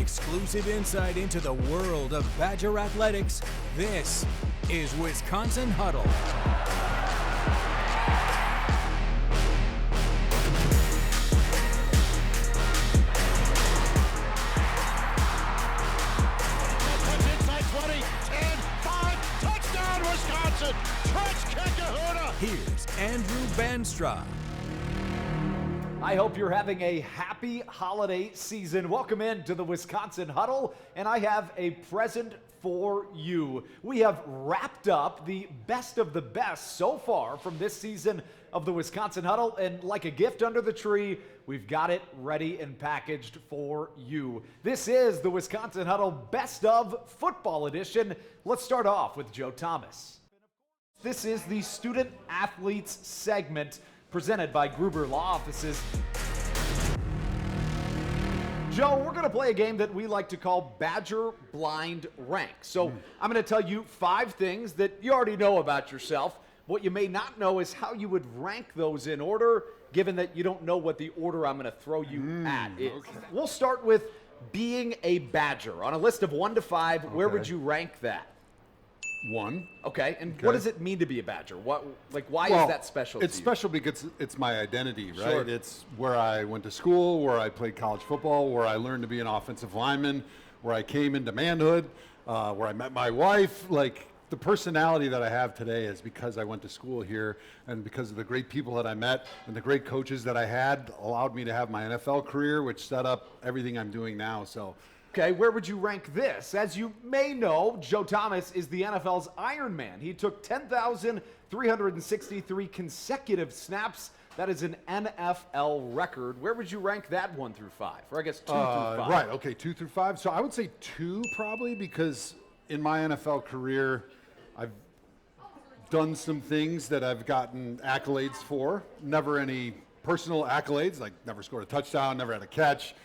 Exclusive insight into the world of Badger athletics. This is Wisconsin Huddle. Wisconsin, Trench kick Kahuna. Here's Andrew Banstra. I hope you're having a happy holiday season. Welcome into the Wisconsin Huddle, and I have a present for you. We have wrapped up the best of the best so far from this season of the Wisconsin Huddle, and like a gift under the tree, we've got it ready and packaged for you. This is the Wisconsin Huddle Best of Football Edition. Let's start off with Joe Thomas. This is the Student Athletes segment presented by Gruber Law Offices. Joe, we're going to play a game that we like to call Badger Blind Rank. So I'm going to tell you 5 things that you already know about yourself. What you may not know is how you would rank those in order, given that you don't know what the order I'm going to throw you at is. Okay. We'll start with being a Badger. On a list of 1 to 5, where would you rank that? 1. Okay, and what does it mean to be a Badger? Why is that special to you? It's special because it's my identity, right? Sure. It's where I went to school, where I played college football, where I learned to be an offensive lineman, where I came into manhood, where I met my wife. Like, the personality that I have today is because I went to school here and because of the great people that I met and the great coaches that I had allowed me to have my NFL career, which set up everything I'm doing now. So. Okay, where would you rank this? As you may know, Joe Thomas is the NFL's Iron Man. He took 10,363 consecutive snaps. That is an NFL record. Where would you rank that 1 through 5? Or I guess 2 through 5. Right, okay, 2 through 5. So I would say 2 probably, because in my NFL career, I've done some things that I've gotten accolades for. Never any personal accolades, like never scored a touchdown, never had a catch.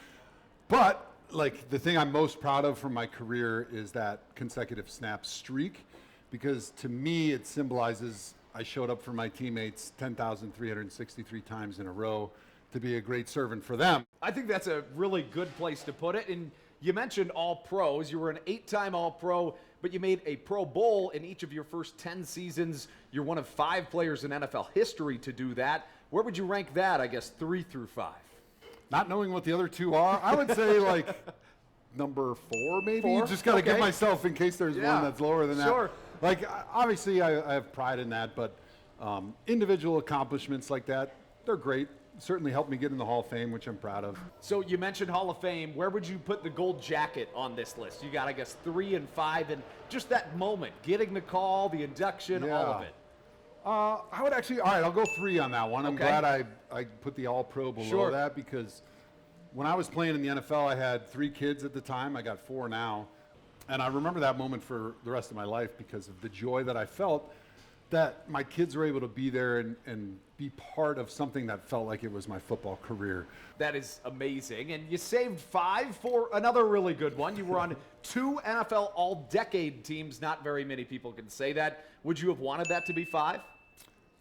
But like, the thing I'm most proud of from my career is that consecutive snap streak, because to me it symbolizes I showed up for my teammates 10,363 times in a row to be a great servant for them. I think that's a really good place to put it. And you mentioned All-Pros. You were an 8-time All-Pro, but you made a Pro Bowl in each of your first 10 seasons. You're one of 5 players in NFL history to do that. Where would you rank that, I guess, 3 through 5? Not knowing what the other 2 are, I would say like number 4 maybe. 4? Just got to give myself, in case there's one that's lower than that. Sure. Like, obviously I have pride in that, but individual accomplishments like that, they're great. Certainly helped me get in the Hall of Fame, which I'm proud of. So you mentioned Hall of Fame. Where would you put the gold jacket on this list? You got, I guess, 3 and 5, and just that moment, getting the call, the induction, all of it. I would actually, all right, I'll go 3 on that one. I'm glad I put the All-Pro below that, because when I was playing in the NFL, I had 3 kids at the time. I got 4 now. And I remember that moment for the rest of my life because of the joy that I felt that my kids were able to be there and be part of something that felt like it was my football career. That is amazing. And you saved 5 for another really good one. You were on 2 NFL All-Decade teams. Not very many people can say that. Would you have wanted that to be 5?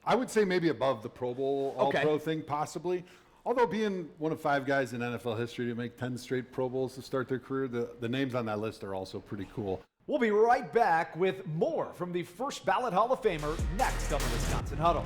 I would say maybe above the Pro Bowl All-Pro thing, possibly. Although being one of 5 guys in NFL history to make 10 straight Pro Bowls to start their career, the names on that list are also pretty cool. We'll be right back with more from the first ballot Hall of Famer next on the Wisconsin Huddle.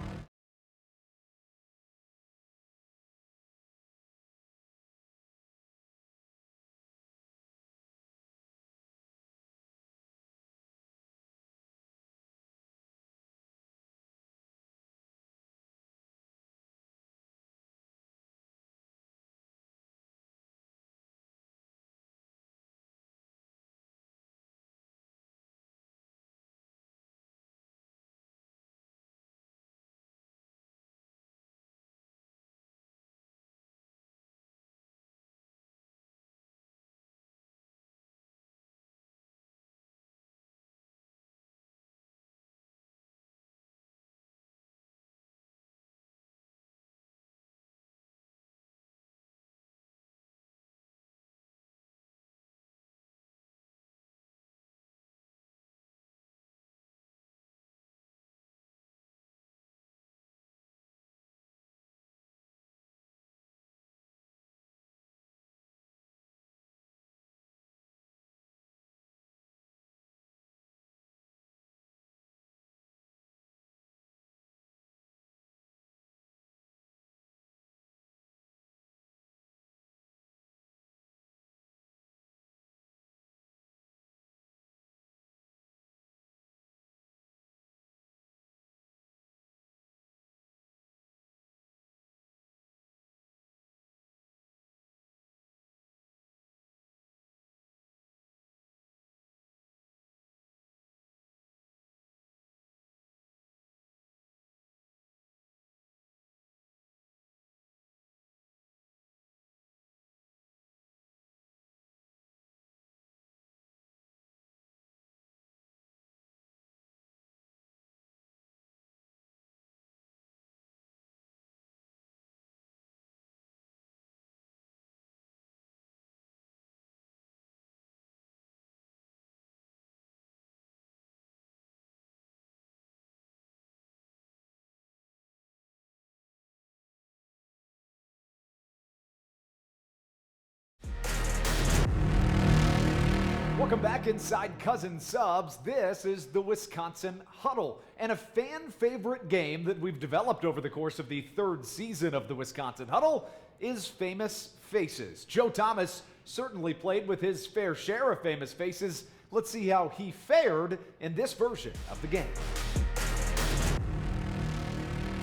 Welcome back inside Cousin Subs. This is the Wisconsin Huddle, and a fan favorite game that we've developed over the course of the third season of the Wisconsin Huddle is Famous Faces. Joe Thomas certainly played with his fair share of famous faces. Let's see how he fared in this version of the game,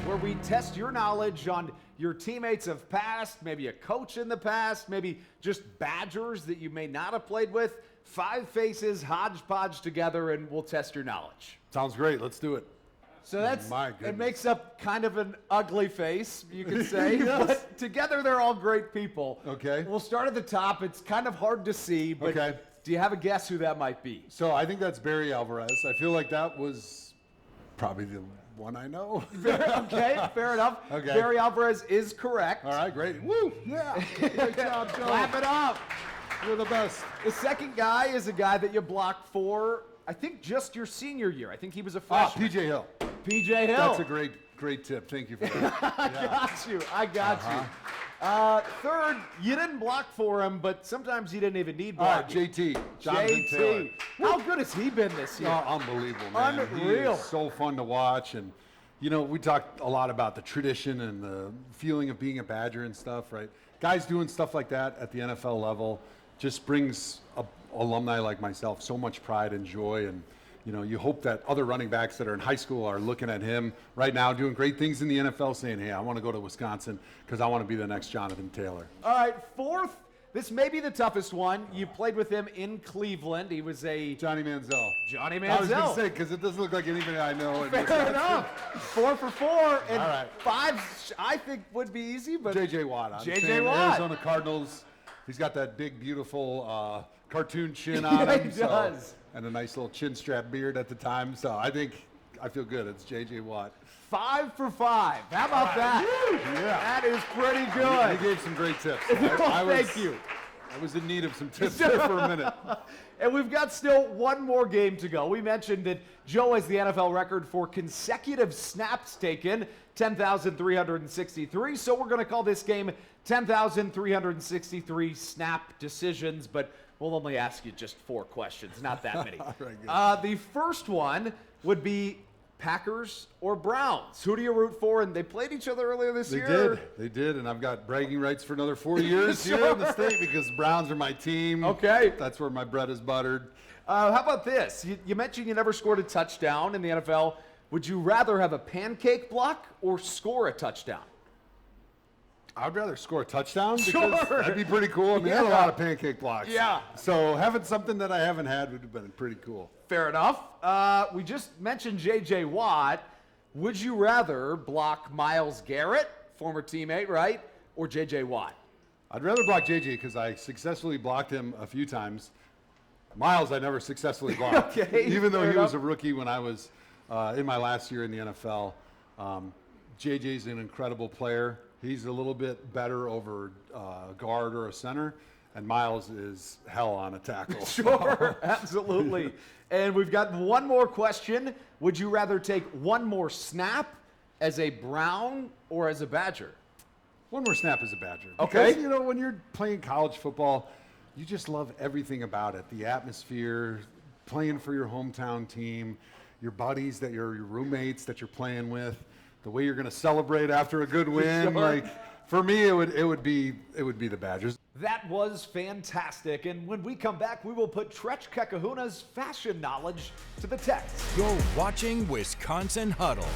where we test your knowledge on your teammates of past, maybe a coach in the past, maybe just Badgers that you may not have played with. 5 faces hodgepodge together, and we'll test your knowledge. Sounds great. Let's do it. So My goodness. it makes up kind of an ugly face, you could say. Yes. But together they're all great people. Okay. We'll start at the top. It's kind of hard to see, but Okay. do you have a guess who that might be? So I think that's Barry Alvarez. I feel like that was probably the one I know. Okay, fair enough. Okay. Barry Alvarez is correct. All right, great. Woo! Yeah. Great job, Joe. Clap it up. You're the best. The second guy is a guy that you blocked for, I think, just your senior year. I think he was a freshman. PJ Hill. PJ Hill. That's a great tip. Thank you for that. I got you. Third, you didn't block for him, but sometimes you didn't even need blocking. JT. Jonathan Taylor. JT. How good has he been this year? Oh, unbelievable, man. Unreal. He is so fun to watch. And, you know, we talked a lot about the tradition and the feeling of being a Badger and stuff, right? Guys doing stuff like that at the NFL level just brings alumni like myself so much pride and joy. And, you know, you hope that other running backs that are in high school are looking at him right now doing great things in the NFL saying, hey, I want to go to Wisconsin because I want to be the next Jonathan Taylor. All right, fourth. This may be the toughest one. You played with him in Cleveland. He was a Johnny Manziel. Johnny Manziel. I was going to say, because it doesn't look like anybody I know. in Fair Wisconsin. enough. 4 for 4. And All right. 5, I think, would be easy, but J.J. Watt. I'm J.J. saying Watt. Arizona Cardinals. He's got that big, beautiful cartoon chin on Yeah, him. he does. And a nice little chin strap beard at the time. So I feel good. It's J.J. Watt. 5 for 5. How about that? Yeah. That is pretty good. He gave some great tips. Thank you. I was in need of some tips there for a minute. And we've got still one more game to go. We mentioned that Joe has the NFL record for consecutive snaps taken, 10,363. So we're going to call this game 10,363 snap decisions, but we'll only ask you just 4 questions, not that many. Right, The first one would be Packers or Browns. Who do you root for? And they played each other earlier this year. They did, and I've got bragging rights for another 4 years here in the state because the Browns are my team. Okay. That's where my bread is buttered. How about this? You mentioned you never scored a touchdown in the NFL. Would you rather have a pancake block or score a touchdown? I'd rather score a touchdown because Sure. that'd be pretty cool. I mean, I had a lot of pancake blocks. Yeah. So having something that I haven't had would have been pretty cool. Fair enough. We just mentioned J.J. Watt. Would you rather block Myles Garrett, former teammate, right, or J.J. Watt? I'd rather block JJ because I successfully blocked him a few times. Miles, I never successfully blocked. Okay, Even though fair he was a enough. rookie when I was in my last year in the NFL. JJ's an incredible player. He's a little bit better over guard or a center, and Miles is hell on a tackle. Sure, absolutely. And we've got one more question. Would you rather take one more snap as a Brown or as a Badger? One more snap as a Badger. Okay. Because, you know, when you're playing college football, you just love everything about it. The atmosphere, playing for your hometown team, your buddies, your roommates that you're playing with, the way you're going to celebrate after a good win. Sure. Like, for me, it would be the Badgers. That was fantastic. And when we come back, we will put Tretch Kekahuna's fashion knowledge to the test. You're watching Wisconsin Huddle.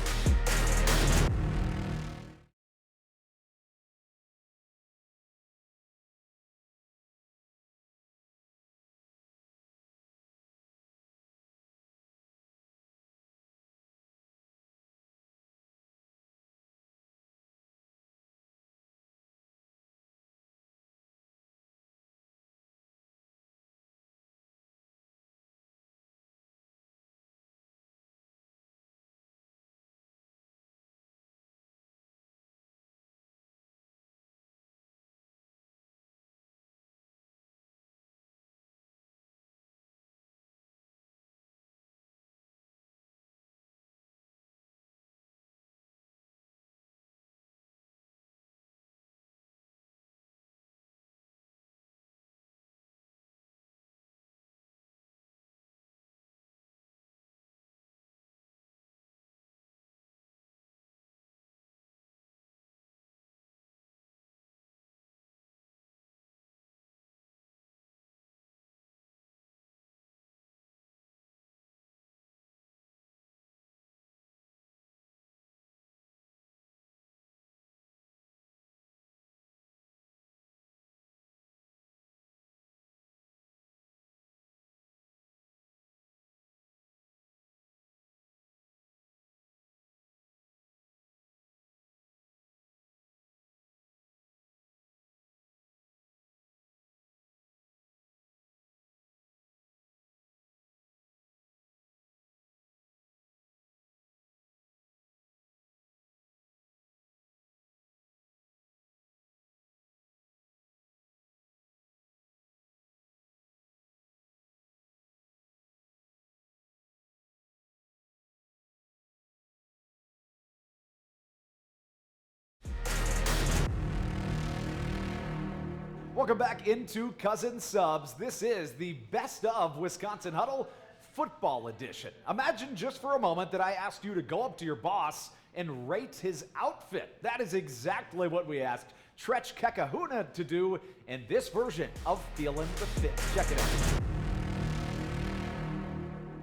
Welcome back into Cousin Subs. This is the Best of Wisconsin Huddle Football Edition. Imagine just for a moment that I asked you to go up to your boss and rate his outfit. That is exactly what we asked Tretch Kekahuna to do in this version of Feelin' the Fit. Check it out.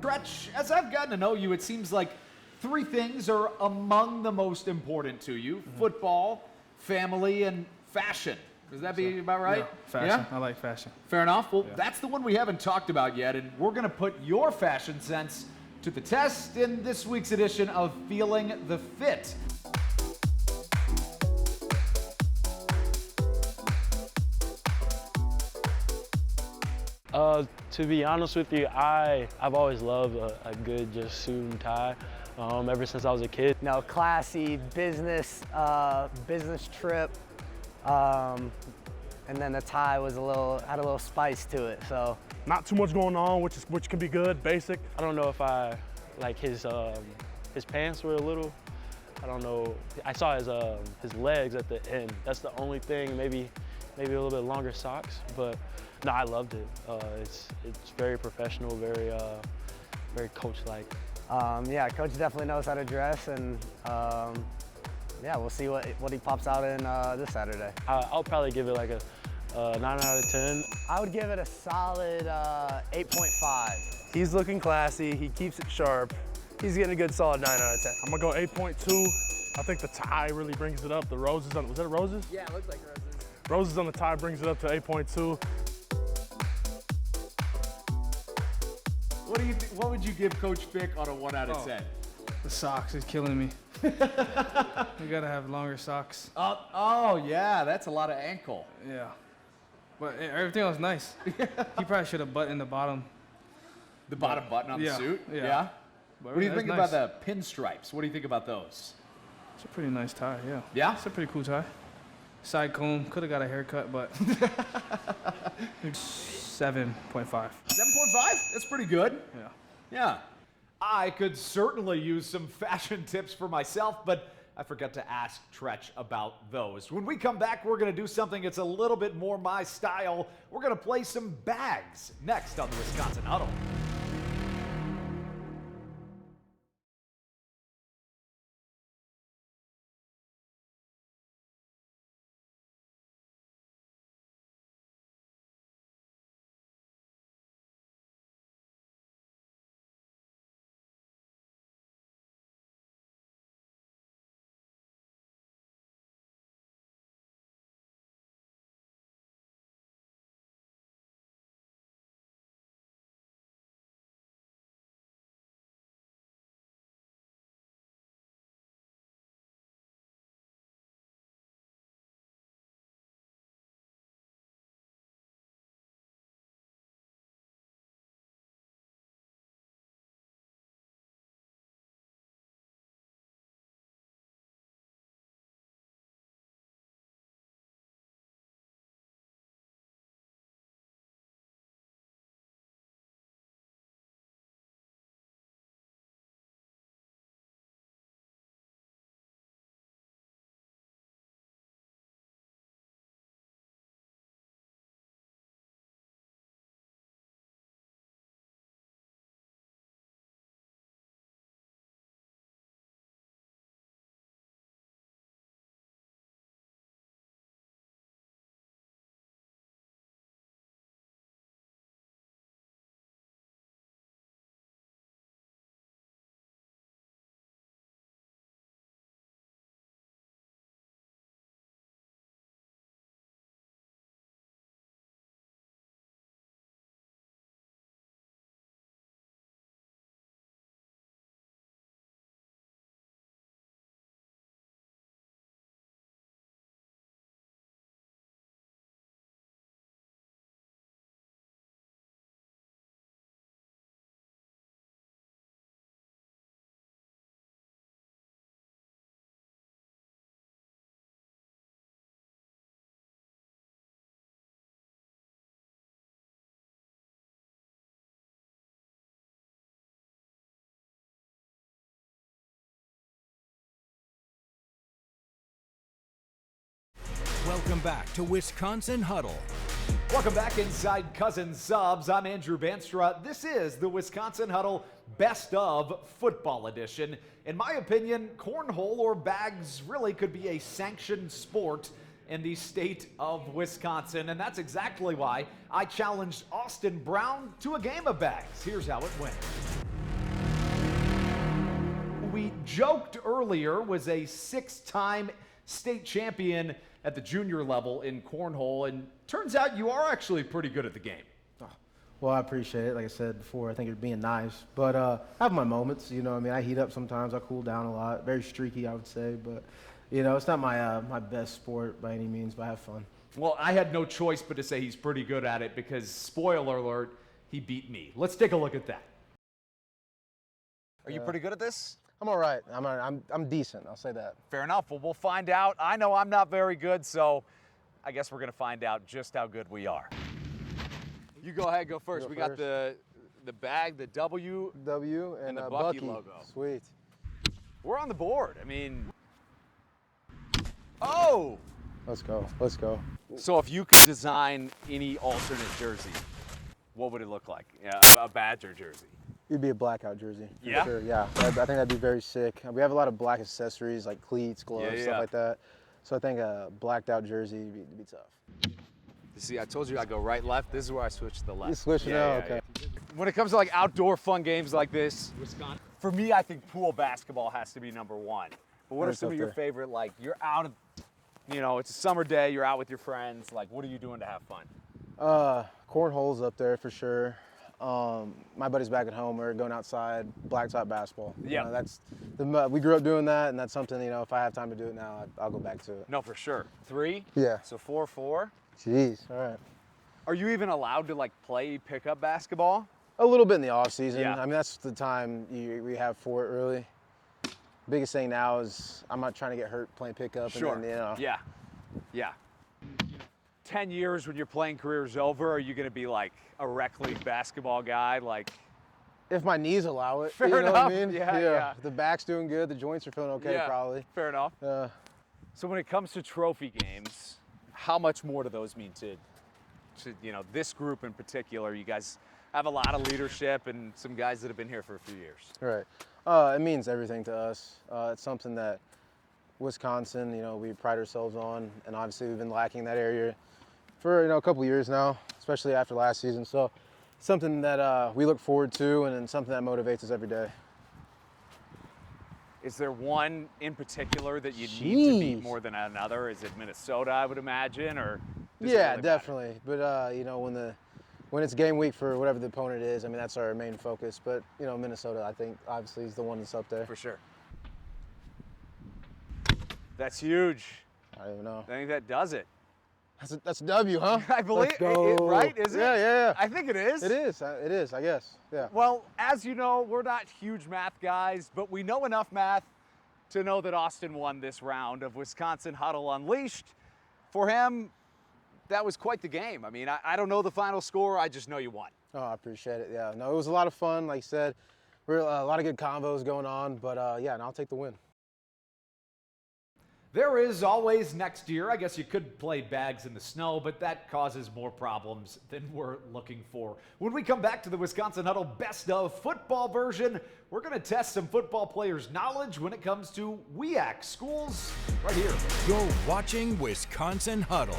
Tretch, as I've gotten to know you, it seems like three things are among the most important to you: football, family, and fashion. Does that be about right? Yeah, fashion. Yeah? I like fashion. Fair enough. Well, that's the one we haven't talked about yet, and we're going to put your fashion sense to the test in this week's edition of Feeling the Fit. To be honest with you, I've always loved a good just suit and tie ever since I was a kid. No, classy business trip, and then the tie was had a little spice to it. So not too much going on, which can be good, basic. I don't know if I like his pants were a little. I don't know. I saw his legs at the end. That's the only thing. Maybe a little bit longer socks, but no, I loved it. It's very professional, very coach-like. Yeah, coach definitely knows how to dress, and yeah, we'll see what he pops out in this Saturday. I'll probably give it like a 9 out of 10. I would give it a solid 8.5. He's looking classy. He keeps it sharp. He's getting a good solid 9 out of 10. I'm gonna go 8.2. I think the tie really brings it up. The roses on, was that roses? Yeah, it looks like roses. Roses on the tie brings it up to 8.2. What would you give Coach Fick on a 1 out of 10? The socks is killing me. We gotta have longer socks. Oh yeah, that's a lot of ankle. Yeah. But everything else nice. He probably should have buttoned the bottom. The bottom button on the Yeah, suit? yeah. What do you think That's about the pinstripes? What do you think about those? It's a pretty nice tie, yeah. Yeah? It's a pretty cool tie. Side comb, could have got a haircut, but 7.5. 7.5? That's pretty good. Yeah. Yeah. I could certainly use some fashion tips for myself, but I forgot to ask Tretch about those. When we come back, we're going to do something that's a little bit more my style. We're going to play some bags next on the Wisconsin Huddle. Welcome back to Wisconsin Huddle. Welcome back inside Cousin Subs. I'm Andrew Banstra. This is the Wisconsin Huddle Best of Football Edition. In my opinion, cornhole or bags really could be a sanctioned sport in the state of Wisconsin, and that's exactly why I challenged Austin Brown to a game of bags. Here's how it went. We joked earlier was a 6-time state champion at the junior level in cornhole, and turns out you are actually pretty good at the game. Well, I appreciate it. Like I said before, I think you're being nice. But I have my moments, you know what I mean? I heat up sometimes. I cool down a lot. Very streaky, I would say. But, you know, it's not my my best sport by any means, but I have fun. Well, I had no choice but to say he's pretty good at it because, spoiler alert, he beat me. Let's take a look at that. Are you pretty good at this? I'm all right. I'm decent. I'll say that. Fair enough. Well, we'll find out. I know I'm not very good, so I guess we're going to find out just how good we are. You go ahead, go first. We got the bag, the W and the a Bucky Bucky logo. Sweet. We're on the board. I mean, oh! Let's go. Let's go. So if you could design any alternate jersey, what would it look like? Yeah, a Badger jersey. It'd be a blackout jersey. For Yeah? Sure. Yeah. I think that'd be very sick. We have a lot of black accessories like cleats, gloves, Yeah. stuff like that. So I think a blacked out jersey would be tough. You see, I told you I go right, left. This is where I switch to the left. You switch it out? Okay. Yeah. When it comes to like outdoor fun games like this, for me, I think pool basketball has to be number one. But what are some of your favorite, like you're out of, you know, it's a summer day, you're out with your friends, like what are you doing to have fun? Cornhole's up there for sure. My buddies back at home are going outside, blacktop basketball. Yeah. You know, we grew up doing that, and that's something, you know, if I have time to do it now, I'll go back to it. No, for sure. 3? Yeah. So 4-4. Jeez, all right. Are you even allowed to like play pickup basketball? A little bit in the off season. Yeah. I mean, that's the time we have for it really. Biggest thing now is I'm not trying to get hurt playing pickup. Sure. And then, you know. Yeah. Yeah. 10 years when your playing career is over, are you going to be like a rec league basketball guy? Like, if my knees allow it. Fair you know enough. what I mean? Yeah. The back's doing good. The joints are feeling okay, yeah, probably. Fair enough. So when it comes to trophy games, how much more do those mean to you know, this group in particular? You guys have a lot of leadership and some guys that have been here for a few years. Right. It means everything to us. It's something that Wisconsin, you know, we pride ourselves on, and obviously we've been lacking that area for, you know, a couple years now, especially after last season. So something that we look forward to, and something that motivates us every day. Is there one in particular that you need to beat more than another? Is it Minnesota, I would imagine, or? Yeah, definitely. But you know, when it's game week for whatever the opponent is, I mean, that's our main focus. But you know, Minnesota, I think obviously is the one that's up there. For sure. That's huge. I don't even know. I think that does it. That's a W, huh? I believe Let's go. right? Is it? Yeah. I think it is. It is. It is. I guess. Yeah. Well, as you know, we're not huge math guys, but we know enough math to know that Austin won this round of Wisconsin Huddle Unleashed. For him, that was quite the game. I mean, I don't know the final score. I just know you won. Oh, I appreciate it. Yeah. No, it was a lot of fun. Like I said, we're a lot of good combos going on. But yeah, and I'll take the win. There is always next year. I guess you could play bags in the snow, but that causes more problems than we're looking for. When we come back to the Wisconsin Huddle Best of Football version, we're going to test some football players' knowledge when it comes to WEAC schools right here. You're watching Wisconsin Huddle.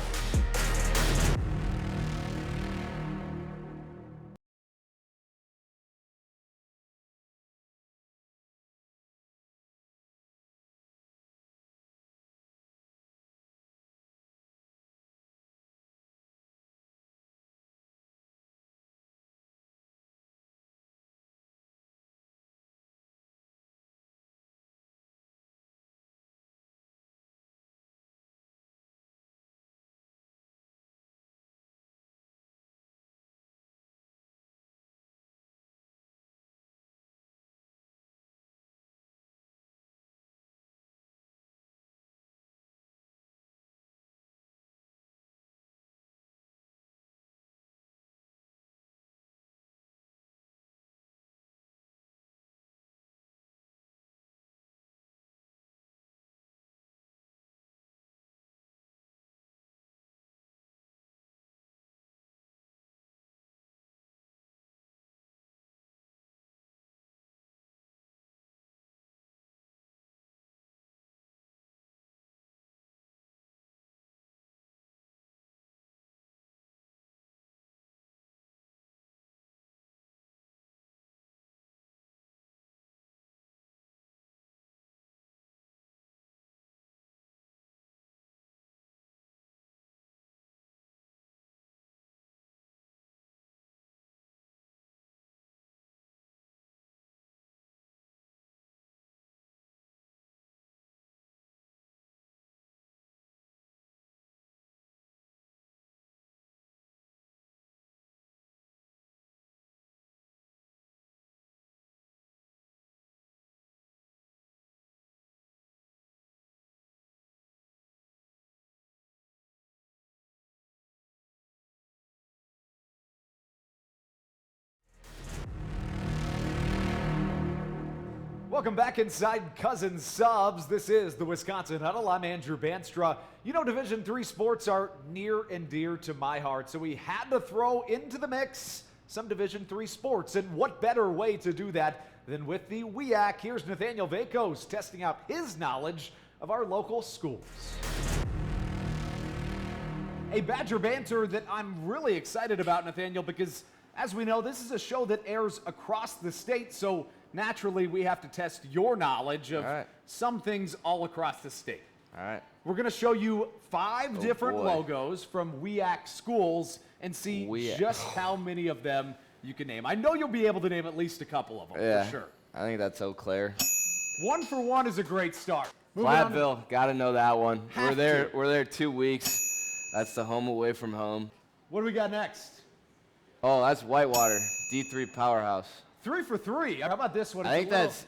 Welcome back inside Cousin Subs. This is the Wisconsin Huddle. I'm Andrew Banstra. You know, Division III sports are near and dear to my heart, so we had to throw into the mix some Division III sports. And what better way to do that than with the WIAC? Here's Nathaniel Vakos testing out his knowledge of our local schools. A Badger banter that I'm really excited about, Nathaniel, because as we know, this is a show that airs across the state, so naturally we have to test your knowledge of some things all across the state. All right. We're going to show you 5 different logos from WIAC schools and see just how many of them you can name. I know you'll be able to name at least a couple of them, for sure. I think that's Eau Claire. 1 for 1 is a great start. Platteville, got to know that one. Have We're there 2 weeks. That's the home away from home. What do we got next? Oh, that's Whitewater, D3 powerhouse. 3 for 3. How about this one? I think that's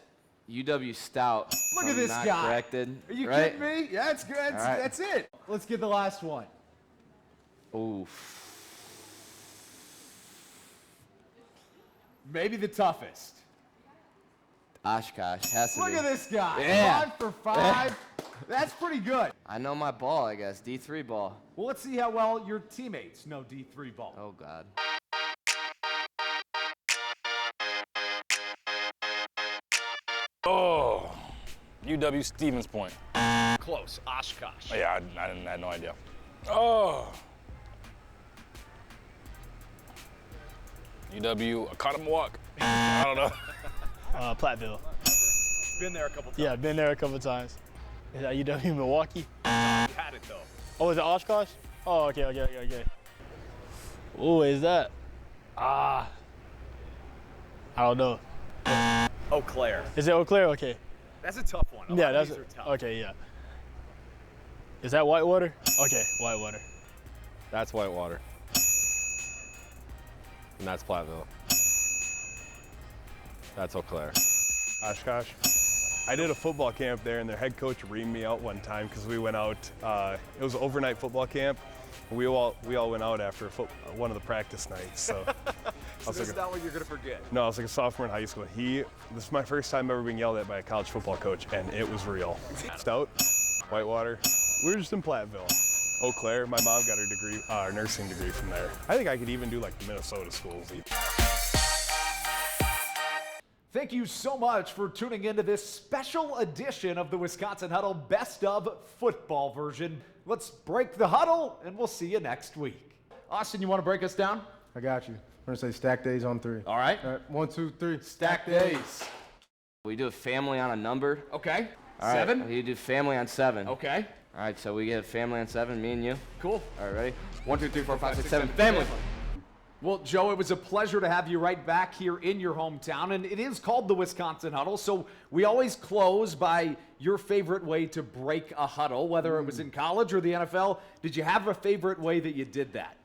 UW Stout. Look at this guy. Not corrected. Are you right? kidding me? Yeah, that's good. That's it. Let's get the last one. Oof. Maybe the toughest. Oshkosh, has to Look be. at this guy. Yeah. 5 for 5. That's pretty good. I know my ball, I guess. D3 ball. Well, let's see how well your teammates know D3 ball. Oh, God. Oh, UW Stevens Point. Close. Oshkosh. Oh, yeah, I had no idea. Oh. UW Oconomowoc. I don't know. Platteville. Been there a couple times. Yeah, been there a couple times. Is that UW Milwaukee? You had it, though. Oh, is it Oshkosh? Oh, okay. Oh, is that? I don't know. Eau Claire. Is it Eau Claire? Okay. That's a tough one. Yeah, that's these are tough. okay. Yeah. Is that Whitewater? Okay, Whitewater. That's Whitewater. And that's Platteville. That's Eau Claire. Oshkosh. I did a football camp there, and their head coach reamed me out one time because we went out. It was an overnight football camp. We all went out after one of the practice nights. So, This is not what you're gonna forget. No, I was like a sophomore in high school. This is my first time ever being yelled at by a college football coach, and it was real. Stout, Whitewater. We were just in Platteville. Eau Claire. My mom got her degree, her nursing degree from there. I think I could even do like the Minnesota schools. Thank you so much for tuning into this special edition of the Wisconsin Huddle Best of Football version. Let's break the huddle, and we'll see you next week. Austin, you want to break us down? I got you. We're going to say stack days on 3. All right. 1, 2, 3. Stack days. We do a family on a number. Okay. All right. 7. You do family on 7. Okay. All right, so we get a family on 7, me and you. Cool. All right, ready? 1, 2, 3, 4, 5, 6, 7. Family. Well, Joe, it was a pleasure to have you right back here in your hometown, and it is called the Wisconsin Huddle, so we always close by your favorite way to break a huddle, whether it was in college or the NFL. Did you have a favorite way that you did that?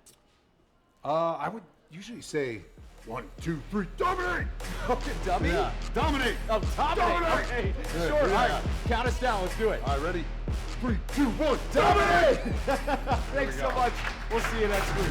I would usually say 1, 2, 3, dominate! Okay, dummy? Yeah. Dominate! Oh, dominate! Okay, sure. All right, count us down. Let's do it. All right, ready? 3, 2, 1, dominate! Thanks so much. We'll see you next week.